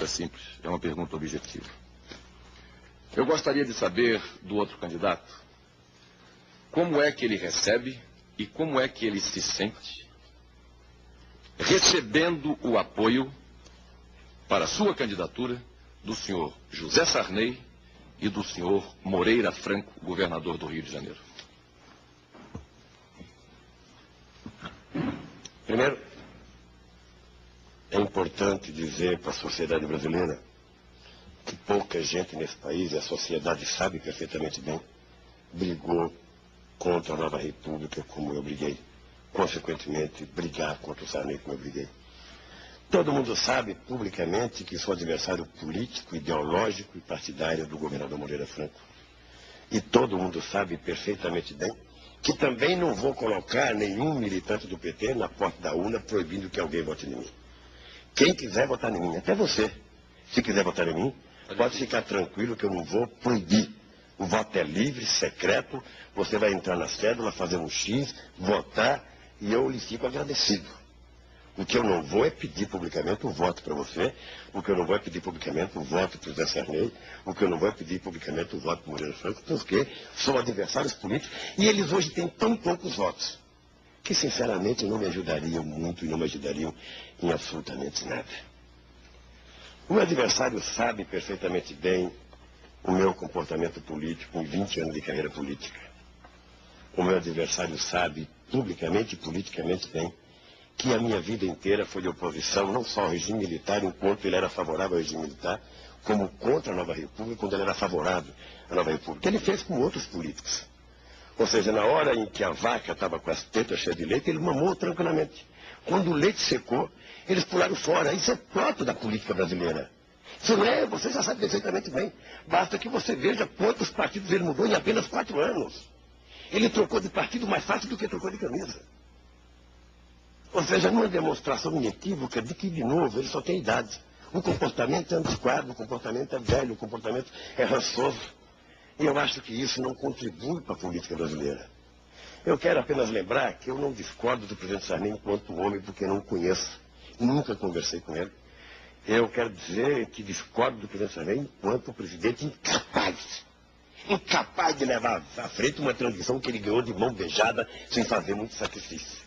pergunta simples, é uma pergunta objetiva. Eu gostaria de saber do outro candidato como é que ele recebe e como é que ele se sente recebendo o apoio para a sua candidatura do senhor José Sarney e do senhor Moreira Franco, governador do Rio de Janeiro. Primeiro, é importante dizer para a sociedade brasileira que pouca gente nesse país, e a sociedade sabe perfeitamente bem, brigou contra a nova república como eu briguei. Consequentemente, brigar contra o Sarney como eu briguei. Todo mundo sabe publicamente que sou adversário político, ideológico e partidário do governador Moreira Franco. E todo mundo sabe perfeitamente bem que também não vou colocar nenhum militante do PT na porta da urna proibindo que alguém vote em mim. Quem quiser votar em mim, até você, se quiser votar em mim, pode ficar tranquilo que eu não vou proibir. O voto é livre, secreto, você vai entrar na cédula, fazer um X, votar, e eu lhe fico agradecido. O que eu não vou é pedir publicamente o voto para você, o que eu não vou é pedir publicamente o voto para o Zé Sarney, o que eu não vou é pedir publicamente o voto para o Moreira Franco, porque são adversários políticos e eles hoje têm tão poucos votos, que sinceramente não me ajudariam muito e não me ajudariam em absolutamente nada. O meu adversário sabe perfeitamente bem o meu comportamento político em 20 anos de carreira política. O meu adversário sabe publicamente e politicamente bem que a minha vida inteira foi de oposição, não só ao regime militar, enquanto ele era favorável ao regime militar, como contra a nova república, quando ele era favorável à nova república. Ele fez com outros políticos. Ou seja, na hora em que a vaca estava com as tetas cheias de leite, ele mamou tranquilamente. Quando o leite secou, eles pularam fora. Isso é próprio da política brasileira. Isso não é, você já sabe perfeitamente bem. Basta que você veja quantos partidos ele mudou em apenas 4 anos. Ele trocou de partido mais fácil do que trocou de camisa. Ou seja, numa demonstração inequívoca de que, de novo, ele só tem idade. O comportamento é antiquado, o comportamento é velho, o comportamento é rançoso. E eu acho que isso não contribui para a política brasileira. Eu quero apenas lembrar que eu não discordo do presidente Sarney enquanto homem, porque não o conheço. Nunca conversei com ele. Eu quero dizer que discordo do presidente Sarney enquanto presidente incapaz de levar à frente uma transição que ele ganhou de mão beijada, sem fazer muito sacrifício.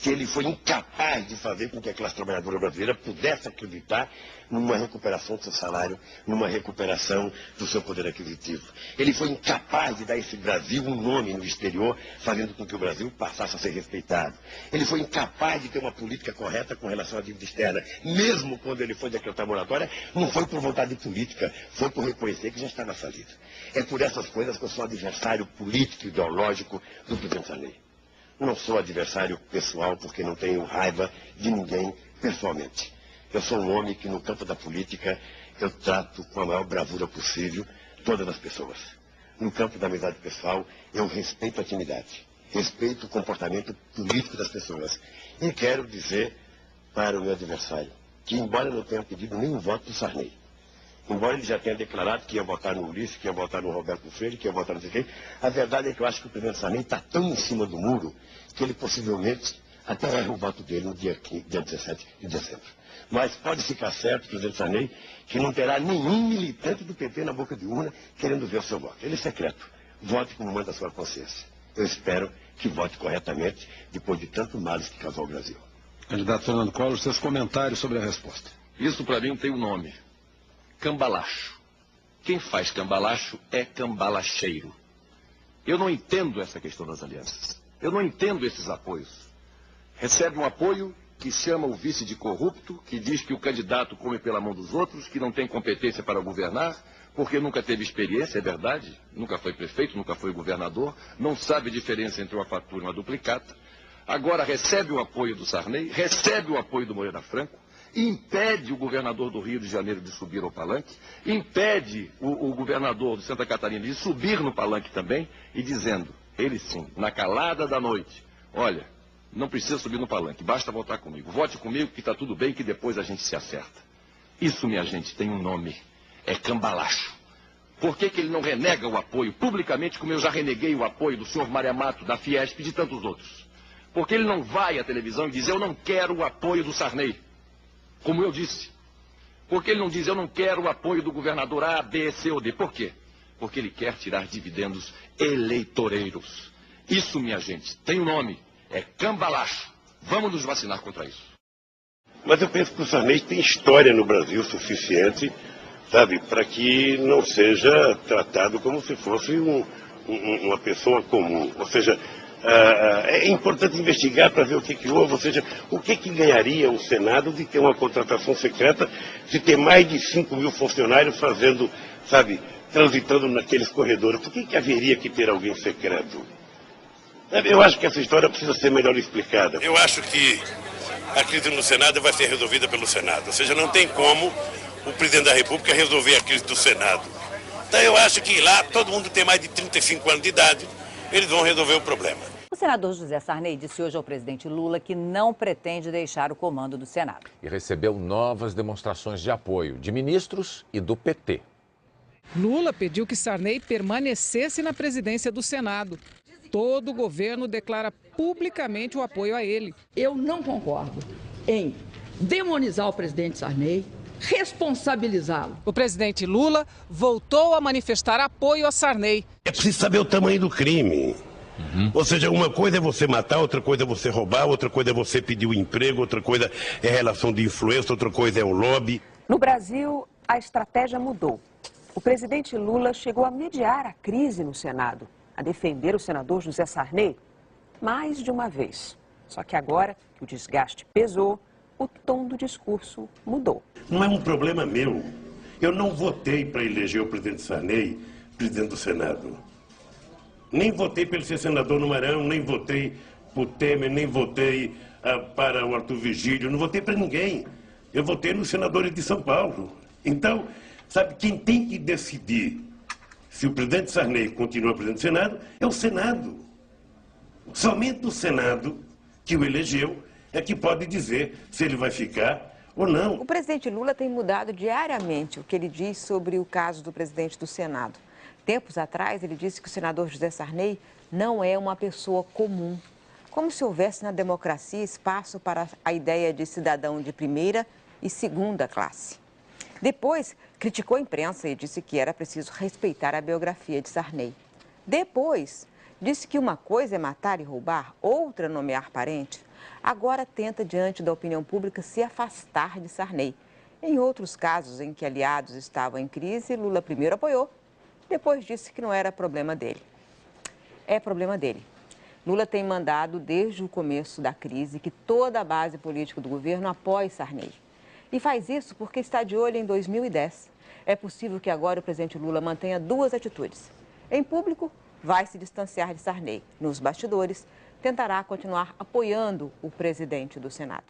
Que ele foi incapaz de fazer com que a classe trabalhadora brasileira pudesse acreditar numa recuperação do seu salário, numa recuperação do seu poder aquisitivo. Ele foi incapaz de dar a esse Brasil um nome no exterior, fazendo com que o Brasil passasse a ser respeitado. Ele foi incapaz de ter uma política correta com relação à dívida externa. Mesmo quando ele foi decretar moratória, não foi por vontade política, foi por reconhecer que já estava falido. É por essas coisas que eu sou adversário político e ideológico do presidente Sarney. Não sou adversário pessoal porque não tenho raiva de ninguém pessoalmente. Eu sou um homem que no campo da política eu trato com a maior bravura possível todas as pessoas. No campo da amizade pessoal eu respeito a intimidade, respeito o comportamento político das pessoas. E quero dizer para o meu adversário que, embora eu não tenha pedido nenhum voto do Sarney, embora ele já tenha declarado que ia votar no Ulisses, que ia votar no Roberto Freire, que ia votar no quem, a verdade é que eu acho que o presidente Sarney está tão em cima do muro que ele possivelmente até erra o voto dele no dia 17 de dezembro. Mas pode ficar certo, presidente Sarney, que não terá nenhum militante do PT na boca de urna querendo ver o seu voto. Ele é secreto. Vote como manda a sua consciência. Eu espero que vote corretamente depois de tanto males que causou o Brasil. Candidato Fernando Collor, seus comentários sobre a resposta. Isso para mim tem um nome. Cambalacho. Quem faz cambalacho é cambalacheiro. Eu não entendo essa questão das alianças. Eu não entendo esses apoios. Recebe um apoio que chama o vice de corrupto, que diz que o candidato come pela mão dos outros, que não tem competência para governar, porque nunca teve experiência, é verdade, nunca foi prefeito, nunca foi governador, não sabe a diferença entre uma fatura e uma duplicata. Agora recebe o apoio do Sarney, recebe o apoio do Moreira Franco, impede o governador do Rio de Janeiro de subir ao palanque, impede o governador de Santa Catarina de subir no palanque também, e dizendo, ele sim, na calada da noite, olha, não precisa subir no palanque, basta votar comigo, vote comigo que está tudo bem, que depois a gente se acerta. Isso, minha gente, tem um nome, é cambalacho. Por que ele não renega o apoio publicamente, como eu já reneguei o apoio do senhor Maria Mato, da Fiesp e de tantos outros? Porque ele não vai à televisão e diz, eu não quero o apoio do Sarney. Como eu disse, Porque ele não diz, eu não quero o apoio do governador A, B, C ou D. Por quê? Porque ele quer tirar dividendos eleitoreiros. Isso, minha gente, tem um nome, é cambalacho. Vamos nos vacinar contra isso. Mas eu penso que o Sarney tem história no Brasil suficiente, sabe, para que não seja tratado como se fosse uma pessoa comum. Ou seja, é importante investigar para ver o que houve, ou seja, o que ganharia o Senado de ter uma contratação secreta, de ter mais de 5 mil funcionários fazendo, sabe, transitando naqueles corredores. Por que haveria que ter alguém secreto? Eu acho que essa história precisa ser melhor explicada. Eu acho que a crise no Senado vai ser resolvida pelo Senado. Ou seja, não tem como o presidente da República resolver a crise do Senado. Então eu acho que lá todo mundo tem mais de 35 anos de idade, eles vão resolver o problema. O senador José Sarney disse hoje ao presidente Lula que não pretende deixar o comando do Senado. E recebeu novas demonstrações de apoio de ministros e do PT. Lula pediu que Sarney permanecesse na presidência do Senado. Todo o governo declara publicamente o apoio a ele. Eu não concordo em demonizar o presidente Sarney, responsabilizá-lo. O presidente Lula voltou a manifestar apoio a Sarney. É preciso saber o tamanho do crime. Ou seja, uma coisa é você matar, outra coisa é você roubar, outra coisa é você pedir um emprego, outra coisa é relação de influência, outra coisa é o lobby. No Brasil, a estratégia mudou. O presidente Lula chegou a mediar a crise no Senado, a defender o senador José Sarney mais de uma vez. Só que agora que o desgaste pesou, o tom do discurso mudou. Não é um problema meu. Eu não votei para eleger o presidente Sarney presidente do Senado. Nem votei para ele ser senador no Maranhão, nem votei para o Temer, nem votei para o Arthur Vigílio, não votei para ninguém. Eu votei nos senadores de São Paulo. Então, sabe, quem tem que decidir se o presidente Sarney continua presidente do Senado é o Senado. Somente o Senado, que o elegeu, é que pode dizer se ele vai ficar ou não. O presidente Lula tem mudado diariamente o que ele diz sobre o caso do presidente do Senado. Tempos atrás, ele disse que o senador José Sarney não é uma pessoa comum. Como se houvesse na democracia espaço para a ideia de cidadão de primeira e segunda classe. Depois, criticou a imprensa e disse que era preciso respeitar a biografia de Sarney. Depois, disse que uma coisa é matar e roubar, outra é nomear parente. Agora tenta, diante da opinião pública, se afastar de Sarney. Em outros casos em que aliados estavam em crise, Lula primeiro apoiou, depois disse que não era problema dele. É problema dele. Lula tem mandado, desde o começo da crise, que toda a base política do governo apoie Sarney. E faz isso porque está de olho em 2010. É possível que agora o presidente Lula mantenha duas atitudes. Em público, vai se distanciar de Sarney. Nos bastidores, tentará continuar apoiando o presidente do Senado.